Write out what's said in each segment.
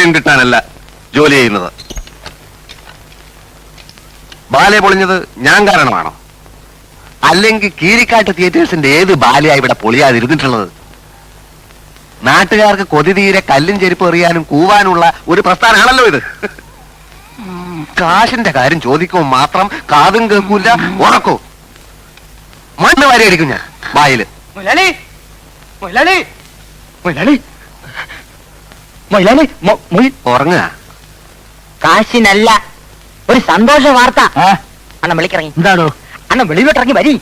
Commission കിട്ടാനല്ല ജോലി ചെയ്യുന്നത്. Ballet പൊളിഞ്ഞത് ഞാൻ കാരണമാണോ? അല്ലെങ്കിൽ കീരിക്കാട്ട് തിയേറ്റേഴ്സിന്റെ ഏത് ബാലയാ ഇവിടെ പൊളിയാതിരുന്നിട്ടുള്ളത്? നാട്ടുകാർക്ക് കൊതി തീരെ കല്ലും ചെരുപ്പ് എറിയാനും കൂവാനുള്ള ഒരു പ്രസ്ഥാനമാണല്ലോ ഇത്. കാശിന്റെ കാര്യം ചോദിക്കുമ്പോൾ മാത്രം കാതും കേൾക്കൂല, ഉറക്കൂ. മണ്ണ് വാരി അടിക്കും ഞാൻ വായില്. ഉറങ്ങുക. കാശിനല്ല, ഒരു സന്തോഷ വാർത്ത. അണ്ണൻ വിളിക്കിറങ്ങി. എന്താണോ അണ്ണൻ വെളിയിലോട്ടിറങ്ങി വരി.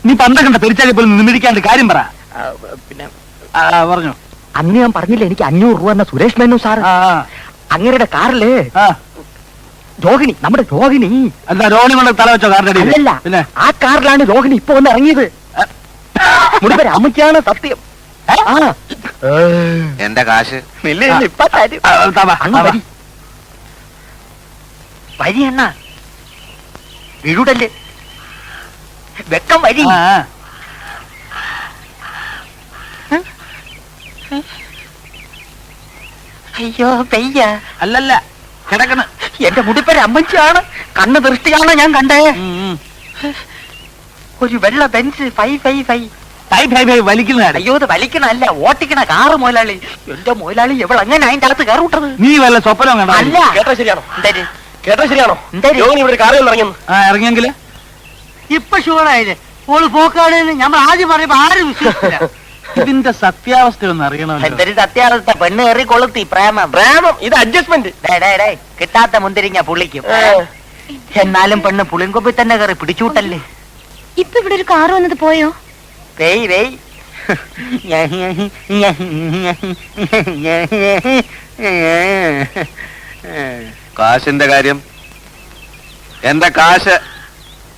നീ പന്തക്കണ്ട തെരിച്ചാലി പോലും നിമിരിക്കാണ്ട് കാര്യം പറ. പിന്നെ പറഞ്ഞു. അന്ന് ഞാൻ പറഞ്ഞില്ല എനിക്ക് 500 രൂപ എന്ന സുരേഷ് മേനു സാറ് അങ്ങരുടെ കാറില് രോഹിണി, നമ്മുടെ രോഹിണി. എന്താ രോഹിണി കൊണ്ട് തല വെച്ചോ കാറിന്റെ? അല്ലല്ല, ആ കാറിലാണ് രോഹിണി ഇപ്പൊ വന്ന് ഇറങ്ങിയത്. മുടിപ്പര അമ്മയ്ക്കാണ് സത്യം. എന്റെ കാശ് ഇപ്പൊ വരി വരി അണ്ണ, വീടല്ലേ വെക്കം വരി. അയ്യോ പെയ്യ. അല്ലല്ല, കിടക്കണ. എന്റെ മുടിപ്പര അമ്മച്ചിയാണ്, കണ്ണ് ദൃഷ്ടിയാണോ ഞാൻ കണ്ടേ. ഒരു വെള്ള ബെൻസ് 555 വലിക്കുന്ന. അയ്യോ ഇത് വലിക്കണല്ല, ഓട്ടിക്കണ കാറ് മുതലാളി. എന്റെ മുതലാളി എവളെങ്ങനെ അതിന്റെ അകത്ത് കയറി വിട്ടത്? നീ വല്ല സ്വപ്നം കണ്ട? അല്ല, കേട്ടോ ശരിയാണോ? എന്തായാലും കേട്ടോ ശരിയാണോ? ഇവിടെ കാറിൽ ഇറങ്ങുന്നു. ഇറങ്ങിയെങ്കില് ഇപ്പൊ ഷുവറായില്ലേ ഓള് പോക്കാണെന്ന് നമ്മൾ ആദ്യം പറയുമ്പോ ആരും വിശ്വസിക്കില്ല. ഇതിന്റെ സത്യാവസ്ഥ ഒന്ന് അറിയണമല്ലോ. എന്തൊരു സത്യാവസ്ഥ, പെണ്ണ് കയറി കൊളുത്തി പ്രേമം. ഇത് അഡ്ജസ്റ്റ്മെന്റ്. കിട്ടാത്ത മുന്തിരിങ്ങ പുള്ളിക്കും. എന്നാലും പെണ്ണ് പുളിങ്കൊപ്പി തന്നെ കയറി പിടിച്ചൂട്ടല്ലേ. ഇപ്പൊ ഇവിടെ ഒരു കാറ് വന്നത് പോയോ? വെയ് വെയ്. കാശിന്റെ കാര്യം. എന്റെ കാശ്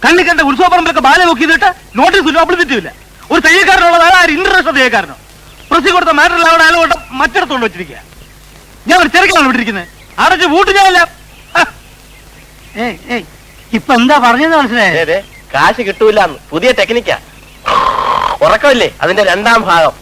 കണ്ണി കണ്ട ഉത്സവപ്പറമ്പിലൊക്കെ ബാല നോക്കിയിട്ട് നോട്ടീസ് അപ്ലിത്തിട്ടില്ല. ഒരു തയ്യക്കാരനുള്ളത് ആര്? ഇന്റർനാഷണൽ തയ്യക്കാരനോ? പ്രസി കൊടുത്ത മാറ്ററിൽ അവിടെ അയാളോട്ട് മറ്റിടത്തോണ്ട് വെച്ചിരിക്കുക. ഞാൻ ഒരു തിരക്കിലാണ് വിട്ടിരിക്കുന്നത്. അവിടെ വൂട്ട് ഞാനല്ല. ഇപ്പൊ എന്താ പറഞ്ഞത് മനസ്സിലായേ? കാശ് കിട്ടൂല, പുതിയ ടെക്നിക്കാ. ഉറക്കമില്ലേ അതിന്റെ 2ാം ഭാഗം.